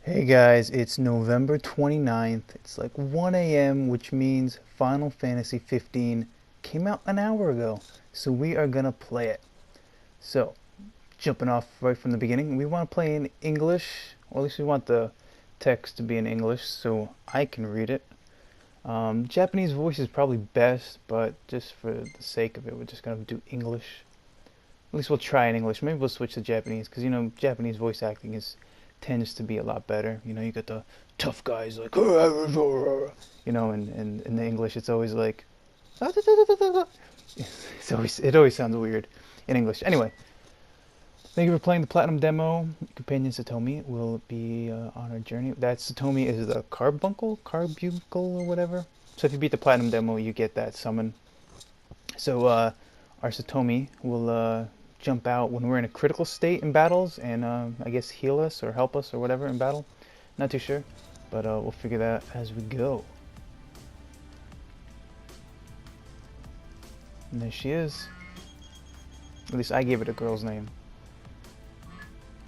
Hey guys, it's November 29th. It's like 1 a.m., which means Final Fantasy 15 came out an hour ago. So we are gonna play it. So, jumping off right from the beginning, we want to play in English, or at least we want the text to be in English so I can read it. Japanese voice is probably best, but just for the sake of it, we're just gonna do English. At least we'll try in English. Maybe we'll switch to Japanese, because Japanese voice acting is tends to be a lot better. You got the tough guys like, and in the English it's always like, it always sounds weird in English. Anyway, thank you for playing the Platinum demo. Companion Satomi will be on our journey. That Satomi is the carbuncle or whatever. So if you beat the Platinum demo, you get that summon. So our Satomi will jump out when we're in a critical state in battles and I guess heal us or help us or whatever in battle. Not too sure, but we'll figure that out as we go. And there she is. At least I gave it a girl's name,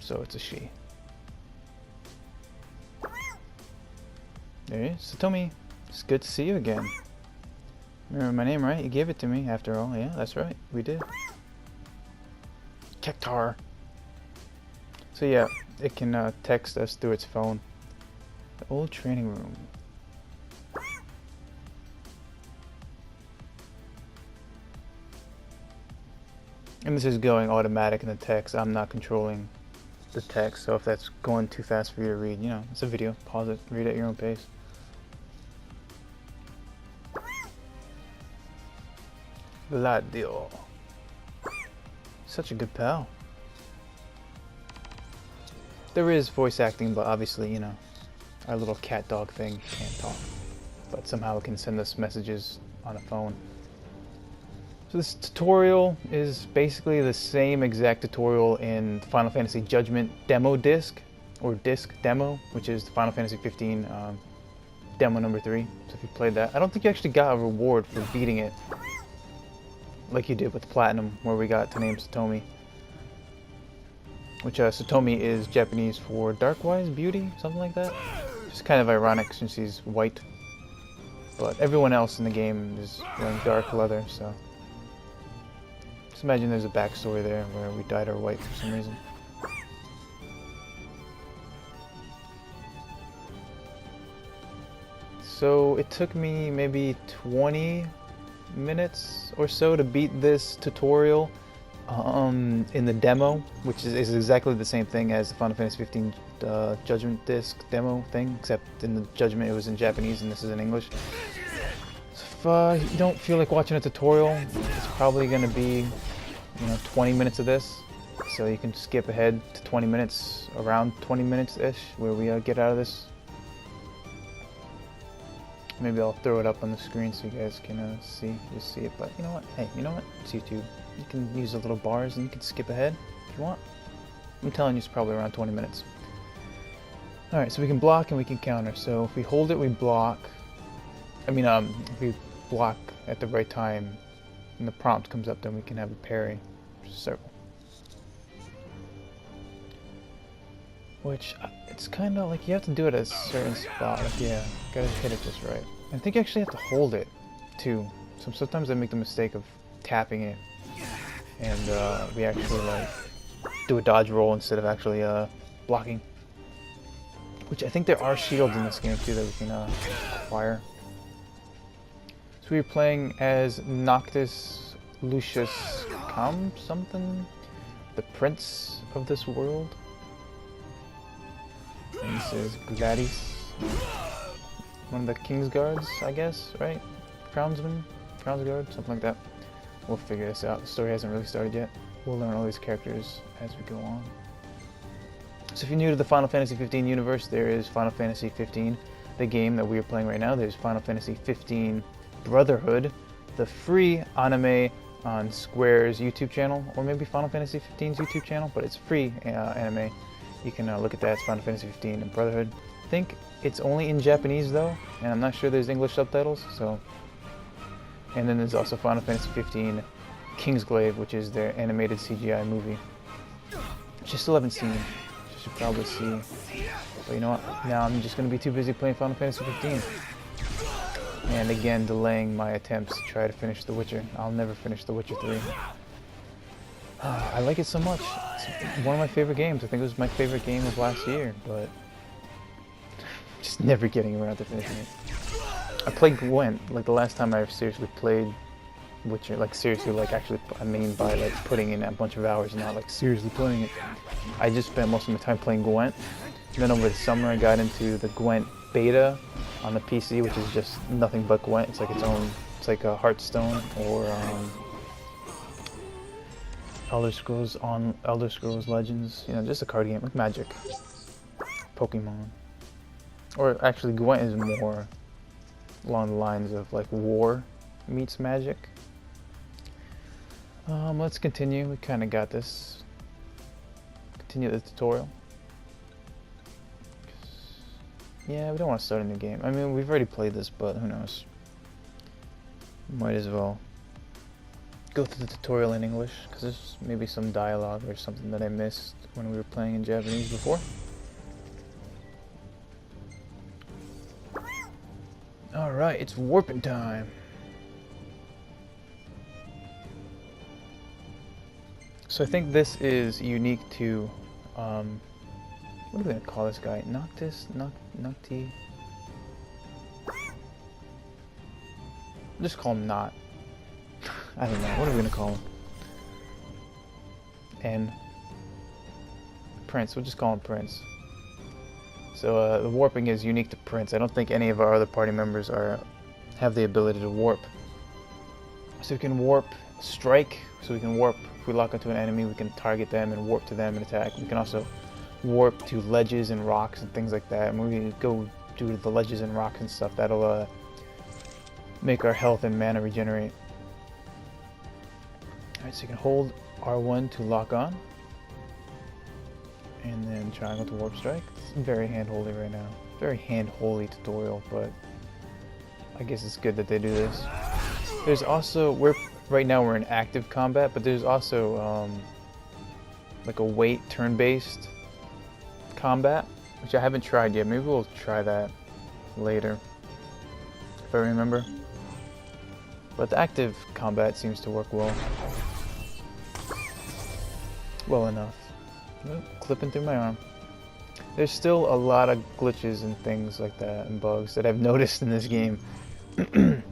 so it's a she. There he is, Satomi. It's good to see you again. Remember my name, right? You gave it to me after all. Yeah, that's right. We did. Kektar. So yeah, it can text us through its phone. The old training room. And this is going automatic in the text. I'm not controlling the text, so if that's going too fast for you to read, it's a video. Pause it, read at your own pace. Gladio. Such a good pal. There is voice acting, but obviously, our little cat dog thing can't talk. But somehow it can send us messages on a phone. So this tutorial is basically the same exact tutorial in Final Fantasy Judgment demo disc, or disc demo, which is the Final Fantasy 15 demo number 3. So if you played that, I don't think you actually got a reward for beating it, like you did with Platinum, where we got to name Satomi. Which Satomi is Japanese for dark-wise beauty, something like that. It's kind of ironic since she's white. But everyone else in the game is wearing dark leather, so. Just imagine there's a backstory there where we dyed her white for some reason. So it took me maybe 20 minutes or so to beat this tutorial in the demo, which is exactly the same thing as the Final Fantasy 15 Judgment disc demo thing, except in the Judgment it was in Japanese and this is in English. So if you don't feel like watching a tutorial, it's probably going to be 20 minutes of this, so you can skip ahead to 20 minutes, around 20 minutes-ish, where we get out of this. Maybe I'll throw it up on the screen so you guys can just see it. But you know what? Hey, you know what? It's YouTube. You can use the little bars and you can skip ahead if you want. I'm telling you, it's probably around 20 minutes. Alright, so we can block and we can counter. So if we hold it, we block. If we block at the right time and the prompt comes up, then we can have a parry, which is circle. Which, it's kind of like you have to do it at a certain spot. Like, yeah, gotta hit it just right. I think you actually have to hold it, too. So sometimes I make the mistake of tapping it, and we actually, do a dodge roll instead of actually, blocking. Which I think there are shields in this game, too, that we can, acquire. So we're playing as Noctis Lucius something? The Prince of this world. And this is Gladys, one of the King's Guards, I guess, right? Crownsman? Crown's Guard? Something like that. We'll figure this out. The story hasn't really started yet. We'll learn all these characters as we go on. So if you're new to the Final Fantasy 15 universe, there is Final Fantasy 15, the game that we are playing right now. There's Final Fantasy 15 Brotherhood, the free anime on Square's YouTube channel, or maybe Final Fantasy 15's YouTube channel, but it's free anime. You can look at that. It's Final Fantasy 15 and Brotherhood. I think it's only in Japanese though, and I'm not sure there's English subtitles. So, and then there's also Final Fantasy 15 Kingsglaive, which is their animated CGI movie, which I still haven't seen. should probably see. But you know what? Now I'm just going to be too busy playing Final Fantasy 15. And again, delaying my attempts to try to finish The Witcher. I'll never finish The Witcher 3. I like it so much. It's one of my favorite games. I think it was my favorite game of last year, but just never getting around to finishing it. I played Gwent, like the last time I seriously played Witcher, like seriously, like actually, I mean by like putting in a bunch of hours, not like seriously playing it. I just spent most of my time playing Gwent. And then over the summer I got into the Gwent beta on the PC, which is just nothing but Gwent. It's like its own, it's like a Hearthstone or Elder Scrolls Legends, you know, just a card game like Magic, Pokemon. Or actually Gwent is more along the lines of like War meets Magic. Let's continue. We kind of got this. Continue the tutorial. Yeah, we don't want to start a new game. I mean, we've already played this, but who knows? Might as well go through the tutorial in English, because there's maybe some dialogue or something that I missed when we were playing in Japanese before. Alright, it's warping time. So I think this is unique to, what are we going to call this guy? Noctis? Nocti? Just call him Not. I don't know, what are we going to call him? And Prince, we'll just call him Prince. So the warping is unique to Prince. I don't think any of our other party members have the ability to warp. So we can warp strike, so we can warp. If we lock onto an enemy, we can target them and warp to them and attack. We can also warp to ledges and rocks and things like that. And when we go do the ledges and rocks and stuff, that'll make our health and mana regenerate. Alright, so you can hold R1 to lock on. And then triangle to warp strike. It's very hand-holdy right now. Very hand-holdy tutorial, but I guess it's good that they do this. There's also, right now we're in active combat, but there's also like a wait turn-based combat, which I haven't tried yet. Maybe we'll try that later, if I remember. But the active combat seems to work well. Well enough. Oh, clipping through my arm. There's still a lot of glitches and things like that and bugs that I've noticed in this game. In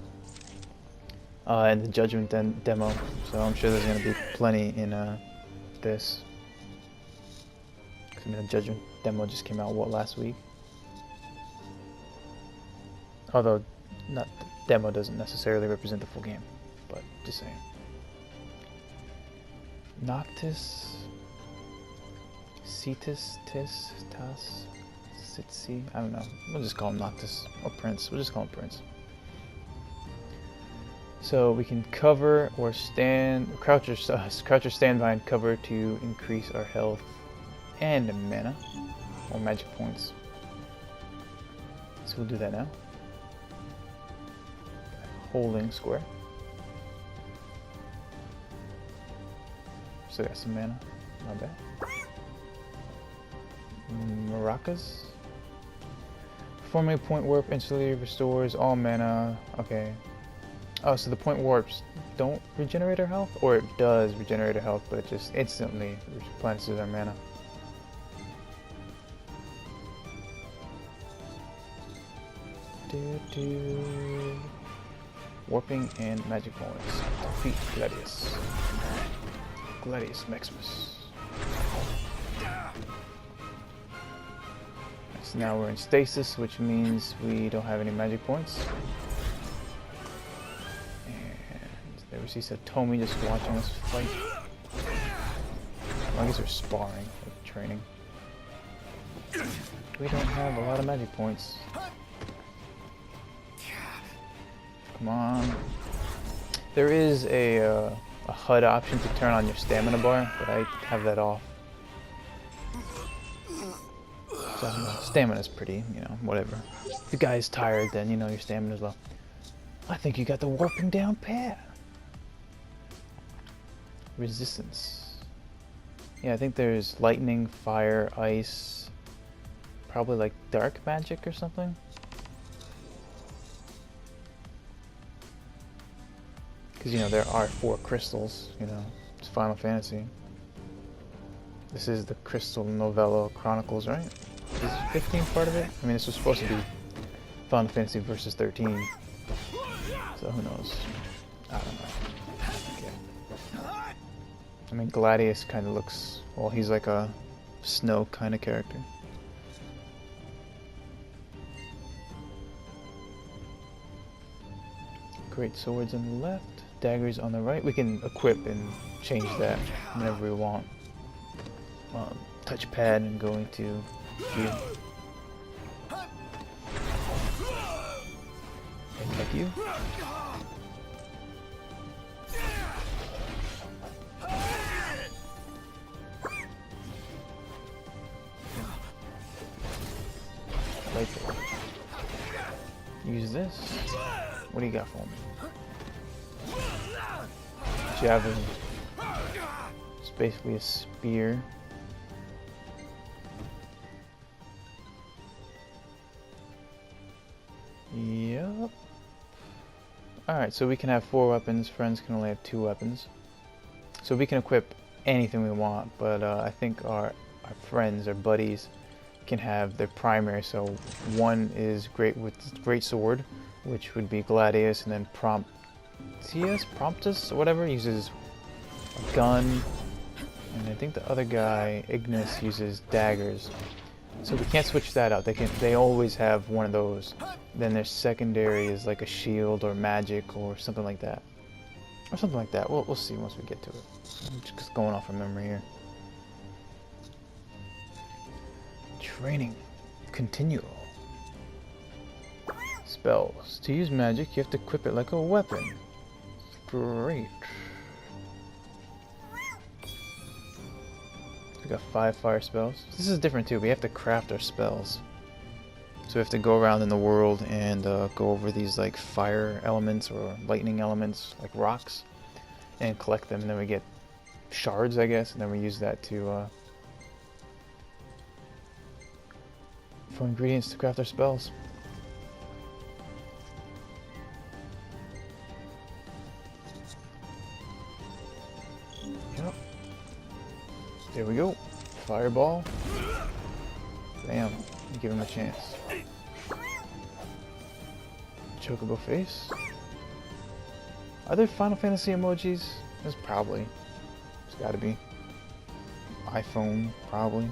the Judgment demo, so I'm sure there's going to be plenty in this. I mean, the Judgment demo just came out, what, last week? Although, the demo doesn't necessarily represent the full game, but just saying. Noctis, Cetus, Tis, Tas, Sitsi, I don't know. We'll just call him Noctis, or Prince. We'll just call him Prince. So we can cover or stand, crouch or stand behind cover to increase our health and mana, or magic points. So we'll do that now. Holding square. So got some mana, not bad. Maracas. Performing a point warp instantly restores all mana. Okay. Oh, so the point warps don't regenerate our health? Or it does regenerate our health, but it just instantly replenishes our mana. Warping and magic points. Defeat Gladius. Gladius Maximus. So now we're in stasis, which means we don't have any magic points. There we see Satomi just watching us fight. Well, I guess they're sparring, like training. We don't have a lot of magic points. Come on. There is a HUD option to turn on your stamina bar, but I have that off. So, stamina's pretty, you know, whatever. If the guy's tired, then you know your stamina's low. I think you got the warping down pat. Resistance. Yeah, I think there's lightning, fire, ice, probably like dark magic or something. Because, you know, there are 4 crystals, you know, it's Final Fantasy. This is the Crystal Novella Chronicles, right? Is 15 part of it? I mean, this was supposed to be Final Fantasy versus 13. So who knows? I don't know. Okay. I mean, Gladius kind of looks... Well, he's like a snow kind of character. Great swords on the left, daggers on the right. We can equip and change that whenever we want. Touchpad and go into view. Thank you. Right there. Use this. What do you got for me? Javelin. It's basically a spear. Yep. Alright, so we can have 4 weapons. Friends can only have 2 weapons. So we can equip anything we want, but I think our friends, our buddies, can have their primary. So one is great sword, which would be Gladius, and then Promptus, or whatever, uses a gun, and I think the other guy, Ignis, uses daggers. So we can't switch that out. They always have one of those. Then their secondary is like a shield or magic or something like that. Or something like that. We'll see once we get to it. I'm just going off from memory here. Training. Continual. Spells. To use magic, you have to equip it like a weapon. Great. We got 5 fire spells. This is different too. We have to craft our spells. So we have to go around in the world and go over these like fire elements or lightning elements, like rocks, and collect them. And then we get shards, I guess, and then we use that to for ingredients to craft our spells. Yep. There we go. Fireball. Bam. Give him a chance. Chocobo face. Are there Final Fantasy emojis? There's probably. There's gotta be. iPhone, probably.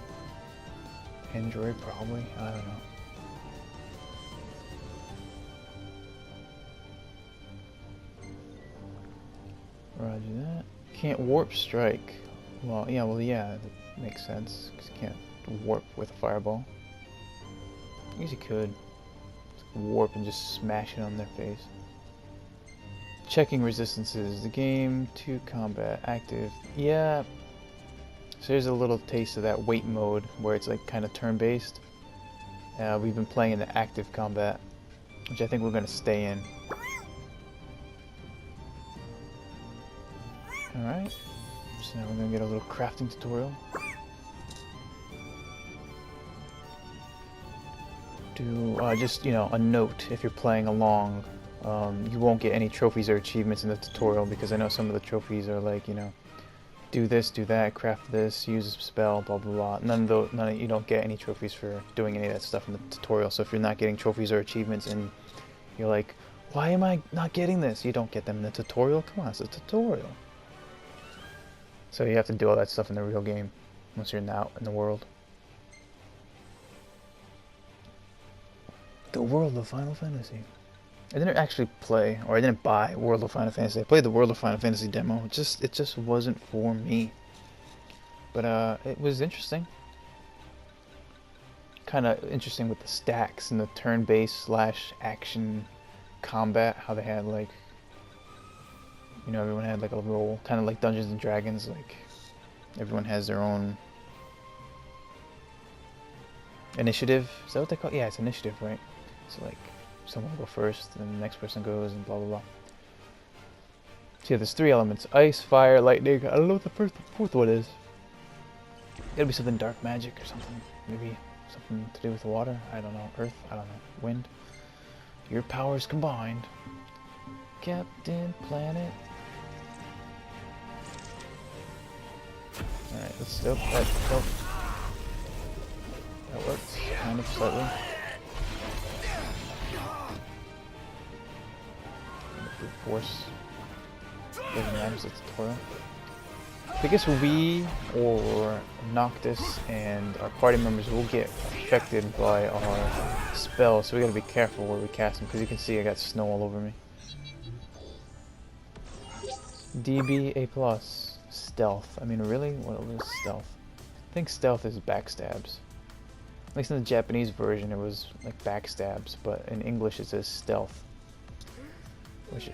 Android, probably. I don't know. Roger that. Can't warp strike. Well, yeah, that makes sense. Because you can't warp with a fireball. I guess you could. Warp and just smash it on their face. Checking resistances. The game to combat. Active. Yeah. So here's a little taste of that wait mode where it's like kind of turn-based. We've been playing in the active combat, which I think we're going to stay in. Alright. So now we're going to get a little crafting tutorial. Just, you know, a note if you're playing along. You won't get any trophies or achievements in the tutorial because I know some of the trophies are like, you know, do this, do that, craft this, use a spell, blah blah blah. You don't get any trophies for doing any of that stuff in the tutorial. So if you're not getting trophies or achievements and you're like, why am I not getting this? You don't get them in the tutorial. Come on, it's a tutorial. So you have to do all that stuff in the real game once you're out in the world. The world of Final Fantasy. I didn't actually play, or I didn't buy World of Final Fantasy. I played the World of Final Fantasy demo. It just wasn't for me. But it was interesting. Kind of interesting with the stacks and the turn-based / action combat. How they had like, you know, everyone had like a role, kind of like Dungeons and Dragons. Like everyone has their own initiative. Is that what they call it? Yeah, it's initiative, right? So like, someone will go first, and the next person goes, and blah blah blah. So yeah, there's 3 elements: ice, fire, lightning. I don't know what the fourth one is. Gotta be something dark magic or something. Maybe something to do with water. I don't know. Earth. I don't know. Wind. Your powers combined. Captain Planet. Alright, let's stop that. Oh. That works. Kind of slightly. Brute force. Doesn't matter, it's a tutorial. I guess we or Noctis and our party members will get affected by our spells, so we gotta be careful where we cast them, because you can see I got snow all over me. DB A+. Stealth. I mean, really? What is stealth? I think stealth is backstabs. At least in the Japanese version it was like backstabs, but in English it says stealth. Which,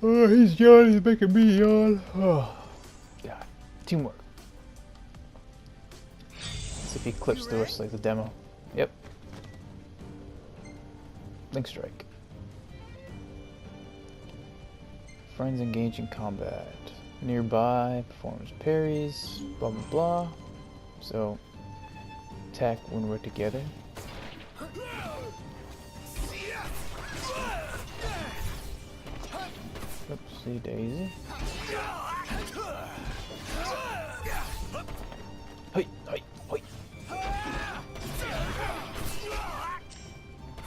oh, he's yawning, he's making me yawn. Oh, God. Teamwork. Let's see if he clips through us like the demo. Yep. Link strike. Friends engage in combat. Nearby, performs parries, blah blah blah. So, attack when we're together. Oopsie daisy. Hoi, hoi, hoi.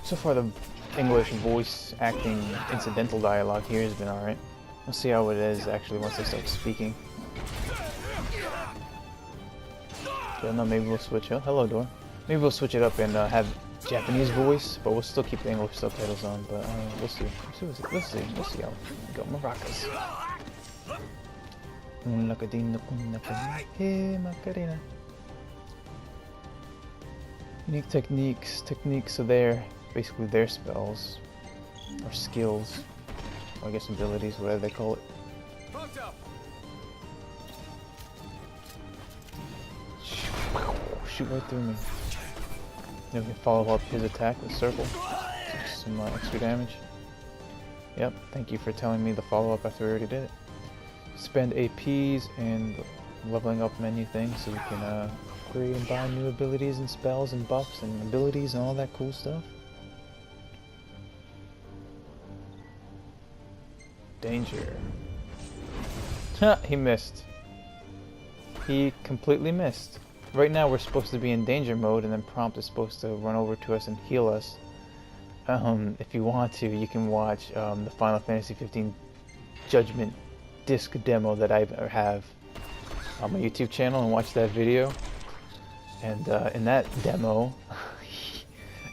So far the English voice acting incidental dialogue here has been alright. We'll see how it is actually once I start speaking. I don't know, maybe we'll switch up. Hello, door. Maybe we'll switch it up and have Japanese voice, but we'll still keep the English subtitles on. But we'll see. We'll see how we go. Maracas. Unique techniques. Techniques are there. Basically their spells or skills. Or I guess abilities, whatever they call it. Shoot right through me. Then we can follow up his attack with circle. Some extra damage. Yep, thank you for telling me the follow-up after we already did it. Spend APs and leveling up menu things so we can upgrade and buy new abilities and spells and buffs and abilities and all that cool stuff. Danger. Ha! He missed. He completely missed. Right now we're supposed to be in danger mode, and then Prompt is supposed to run over to us and heal us. If you want to, you can watch the Final Fantasy 15 Judgment disc demo that I have on my YouTube channel and watch that video. And in that demo,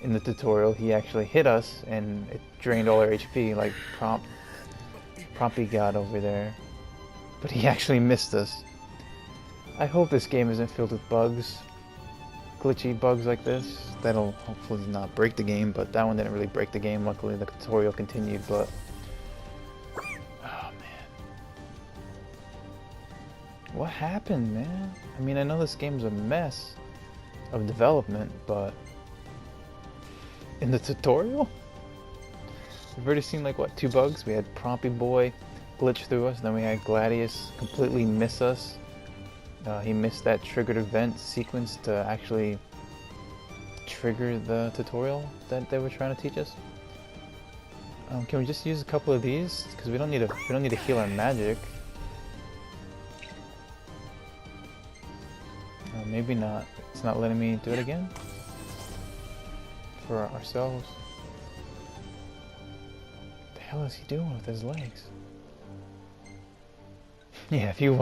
in the tutorial, he actually hit us and it drained all our HP like Prompy got over there. But he actually missed us. I hope this game isn't filled with bugs. Glitchy bugs like this. That'll hopefully not break the game, but that one didn't really break the game. Luckily the tutorial continued, but... Oh man. What happened, man? I mean, I know this game's a mess of development, but... In the tutorial? We've already seen like, what, 2 bugs? We had Prompy Boy glitch through us, then we had Gladius completely miss us. He missed that triggered event sequence to actually trigger the tutorial that they were trying to teach us. Can we just use a couple of these? Because we don't need to heal our magic. Maybe not. It's not letting me do it again for ourselves. What the hell is he doing with his legs? Yeah, if you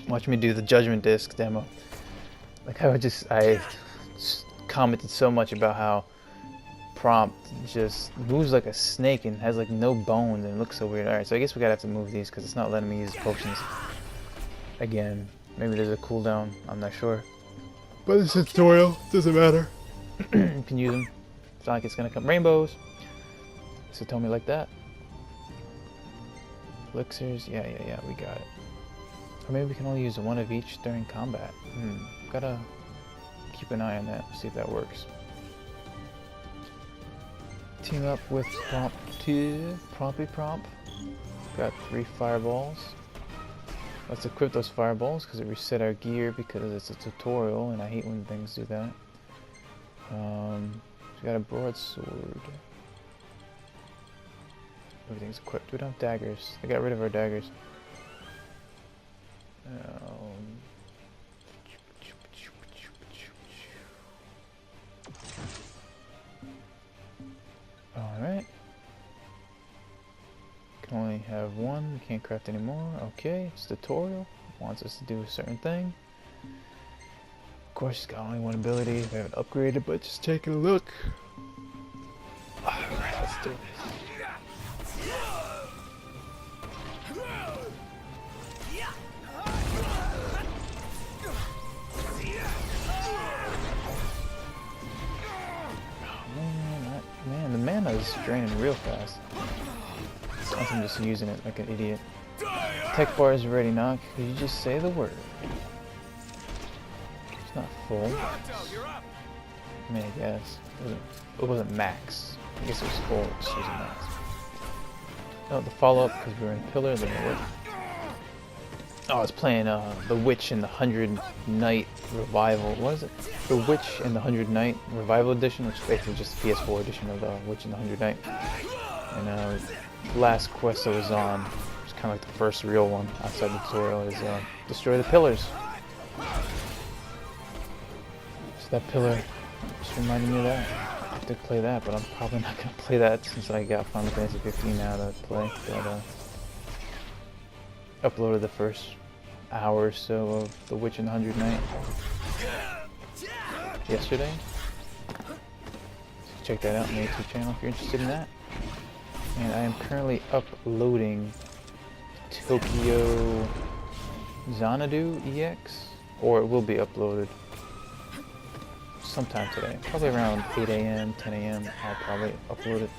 watch me do the Judgment Disc demo, like I just commented so much about how Prompt just moves like a snake and has like no bones and it looks so weird. Alright, so I guess we gotta have to move these because it's not letting me use potions again. Maybe there's a cooldown, I'm not sure. But it's a tutorial, doesn't matter. You can use them. It's not like it's gonna come rainbows. So tell me like that. Elixirs, yeah, we got it. Or maybe we can only use one of each during combat. Gotta keep an eye on that, see if that works. Team up with Prompy Prompt. Got 3 fireballs. Let's equip those fireballs because it reset our gear because it's a tutorial and I hate when things do that. We got a broadsword. Everything's equipped. We don't have daggers. I got rid of our daggers. Alright. Can only have one. We can't craft anymore. Okay, it's tutorial. Wants us to do a certain thing. Of course, it's got only one ability. We haven't upgraded, but just taking a look. Alright, let's do this. Man, the mana is draining real fast. I'm just using it like an idiot. Tech bar is ready, Knock. Could you just say the word? It's not full. I mean, I guess. It wasn't max. I guess it was full, it just wasn't max. Oh, the follow-up, because we were in Pillar, then it worked. Oh, I was playing The Witch in the 100 Night Revival. What is it? The Witch in the 100 Night Revival Edition, which is basically just the PS4 edition of The Witch in the 100 Night. And the last quest I was on, which is kind of like the first real one outside the tutorial, is destroy the pillars. So that pillar just reminded me of that. I did play that, but I'm probably not going to play that since I got Final Fantasy 15 now to play. But, uploaded the first hour or so of The Witch in the 100 Night yesterday. So check that out on the YouTube channel if you're interested in that. And I am currently uploading Tokyo Xanadu EX, or it will be uploaded sometime today. Probably around 8 a.m., 10 a.m. I'll probably upload it.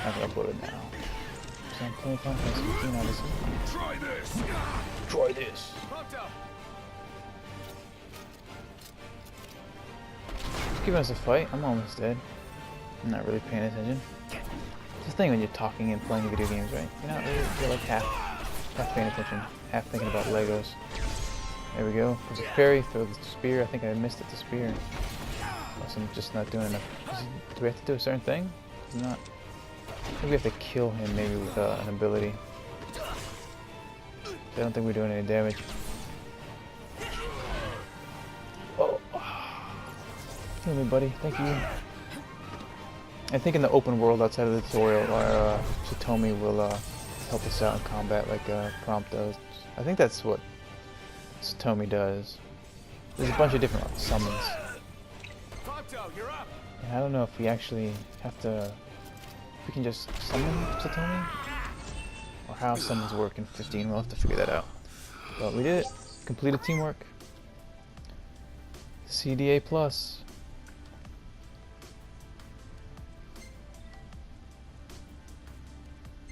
I can upload it now. So I'm playing Final Fantasy 15, obviously. Try this! Try this! Just giving us a fight. I'm almost dead. I'm not really paying attention. It's the thing when you're talking and playing video games, right? You're not really, you're like half paying attention, half thinking about Legos. There we go. There's a parry, throw the spear. I think I missed it, the spear. Unless I'm just not doing enough. Do we have to do a certain thing? Not. I think we have to kill him maybe with an ability. I don't think we're doing any damage. Oh. Kill me, buddy. Thank you. I think in the open world outside of the tutorial, our Satomi will help us out in combat like Prompt does. I think that's what Satomi does. There's a bunch of different summons. And I don't know if we actually have to... If we can just summon Satomi? Or how summons work in 15, we'll have to figure that out. But we did it. Completed teamwork. CDA+.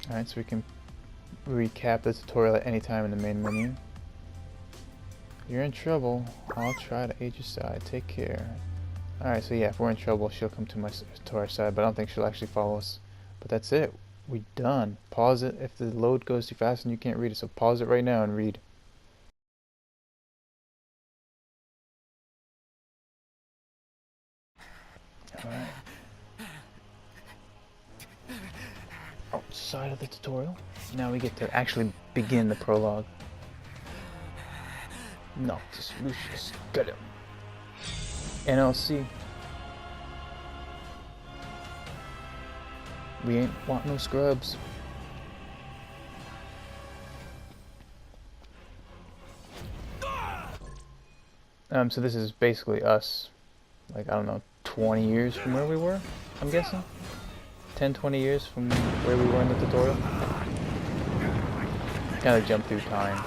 Alright, so we can recap the tutorial at any time in the main menu. You're in trouble. I'll try to aid your side. Take care. Alright, so yeah, if we're in trouble, she'll come to our side, but I don't think she'll actually follow us. But that's it. We're done. Pause it if the load goes too fast and you can't read it, so pause it right now and read. Alright. Outside of the tutorial. Now we get to actually begin the prologue. Noctis, Lucius, get him. NLC. We ain't want no scrubs. So this is basically us, like, I don't know, 20 years from where we were, I'm guessing? 10, 20 years from where we were in the tutorial? Kind of jump through time,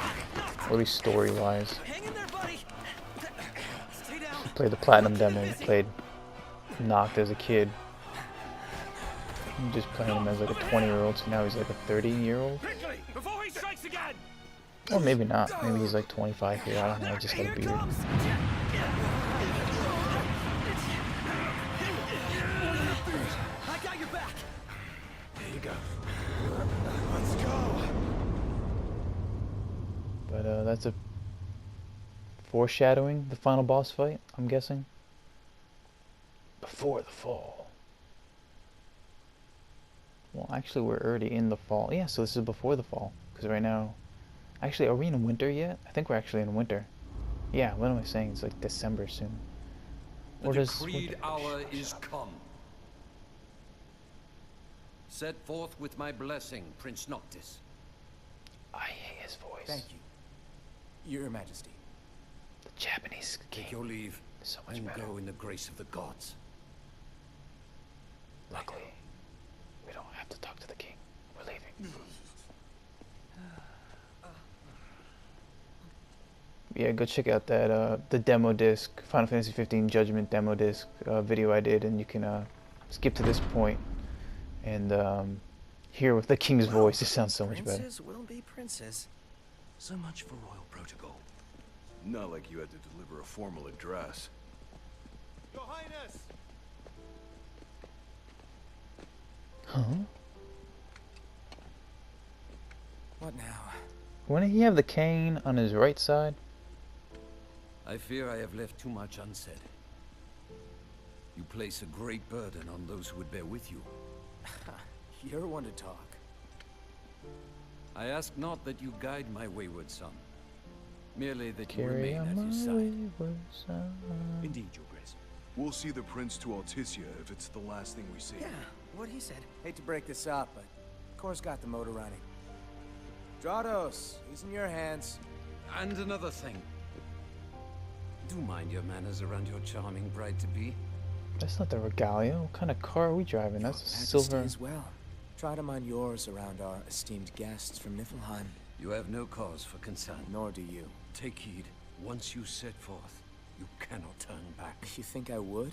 or at least story-wise. Played the Platinum demo, played Noctis as a kid. I'm just playing him as like a 20-year-old, so now he's like a 30-year-old. Or maybe not. Maybe he's like 25 here. I don't know. He just got a beard. I got your back. There you go. Let's go. It's a foreshadowing the final boss fight, I'm guessing. Before the fall. Well, actually, we're already in the fall. Yeah, so this is before the fall. Because right now... Actually, are we in winter yet? I think we're actually in winter. Yeah, what am I saying? It's like December soon. The Or does decreed winter... hour Shut is up. come. Set forth with my blessing, Prince Noctis. I hate his voice. Thank you, Your Majesty. The Japanese king. Take your leave is so much and better. go in the grace of the gods. Luckily, we don't have to talk to the king. We're leaving. Yeah, go check out that the demo disc, Final Fantasy 15 Judgment demo disc video I did, and you can skip to this point and hear with the king's voice. It sounds so much better. Princes will be princes. So much for royal protocol. Not like you had to deliver a formal address. Your Highness! Huh? What now? Wouldn't he have the cane on his right side? I fear I have left too much unsaid. You place a great burden on those who would bear with you. You're one to talk. I ask not that you guide my wayward son, merely that you Carry remain on at my his side. wayward son. Indeed, Your Grace. We'll see the prince to Alticia if it's the last thing we see. Yeah, what he said. Hate to break this up, but Kor's got the motor running. Drados, he's in your hands. And another thing. Do mind your manners around your charming bride-to-be. That's not the Regalia. What kind of car are we driving? That's a Majesty silver. as well. Try to mind yours around our esteemed guests from Niflheim. You have no cause for concern. Nor do you. Take heed. Once you set forth, you cannot turn back. You think I would?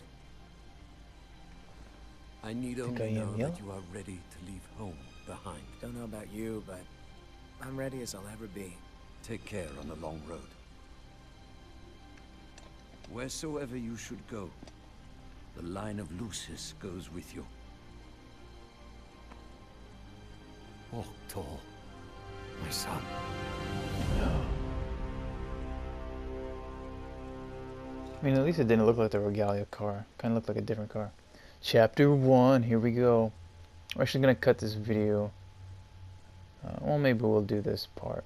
I need Think only I am know yellow? that you are ready to leave home behind. Don't know about you, but I'm ready as I'll ever be. Take care on the long road. Wheresoever you should go, the line of Lucis goes with you. Walk tall, my son. I mean, at least it didn't look like the Regalia car. Kind of looked like a different car. Chapter 1, here we go. We're actually going to cut this video. Well, maybe we'll do this part.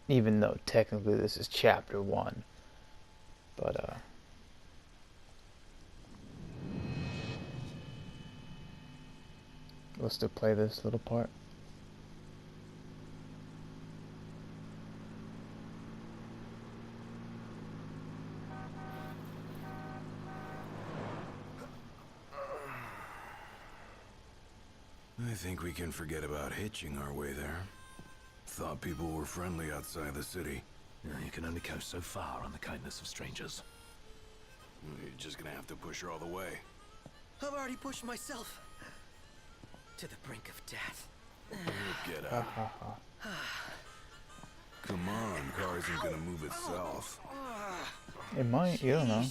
Even though technically this is chapter 1. But, we'll still play this little part. I think we can forget about hitching our way there. Thought people were friendly outside the city. You can only go so far on the kindness of strangers. You're just gonna have to push her all the way. I've already pushed myself to the brink of death. Get out. Come on, car isn't gonna move itself. It might, you don't know.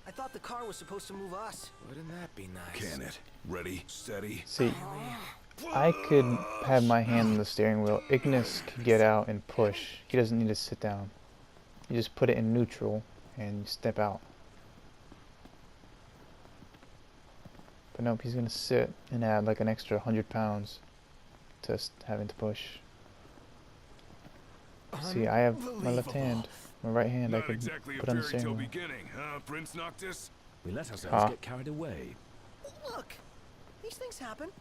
I thought the car was supposed to move us. Wouldn't that be nice? Can it? Ready, steady. See, I could have my hand on the steering wheel. Ignis could get out and push. He doesn't need to sit down. You just put it in neutral and you step out. But nope, he's gonna sit and add like an extra 100 pounds to having to push. See, I have my left hand. My right hand I could put on the steering wheel. beginning, huh, Prince Noctis? We let ourselves Ah. get carried away. Look, these things happen.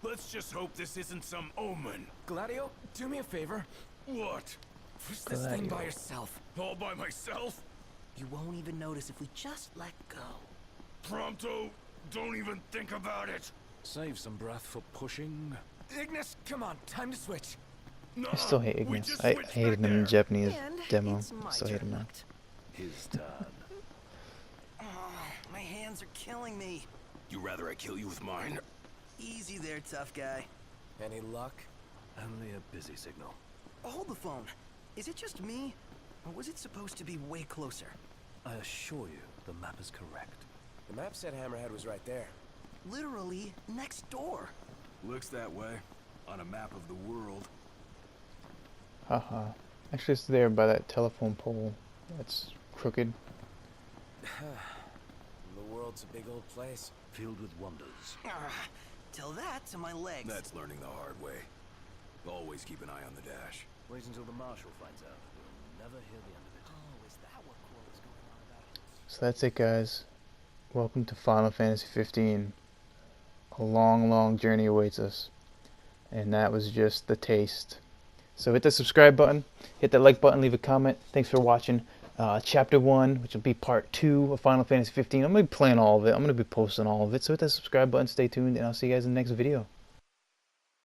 Let's just hope this isn't some omen. Gladio, do me a favor. What? Push this thing by Gladio. yourself. All by myself? You won't even notice if we just let go. Prompto, don't even think about it. Save some breath for pushing. Ignis, come on, time to switch. No, I still hate we Ignis. just I switched hated back him in there. the Japanese And demo. it's my I still hate him turn now. next. His turn. Oh, my hands are killing me. You rather I kill you with mine? Easy there, tough guy. Any luck? Only a busy signal. Hold the phone. Is it just me? Or was it supposed to be way closer? I assure you, the map is correct. The map said Hammerhead was right there. Literally next door. Looks that way. on a map of the world. Haha. Actually, it's there by that telephone pole. That's crooked. The world's a big old place. Filled with wonders. Tell that to my legs. That's learning the hard way. Always keep an eye on the dash. Wait until the Marshal finds out. We'll never hear the end of it. Oh, is that what Quill is going on about? So that's it, guys. Welcome to Final Fantasy 15. A long, long journey awaits us. And that was just the taste. So hit the subscribe button, hit that like button, leave a comment. Thanks for watching. Chapter 1, which will be part 2 of Final Fantasy 15. I'm going to be playing all of it. I'm going to be posting all of it. So hit that subscribe button, stay tuned, and I'll see you guys in the next video.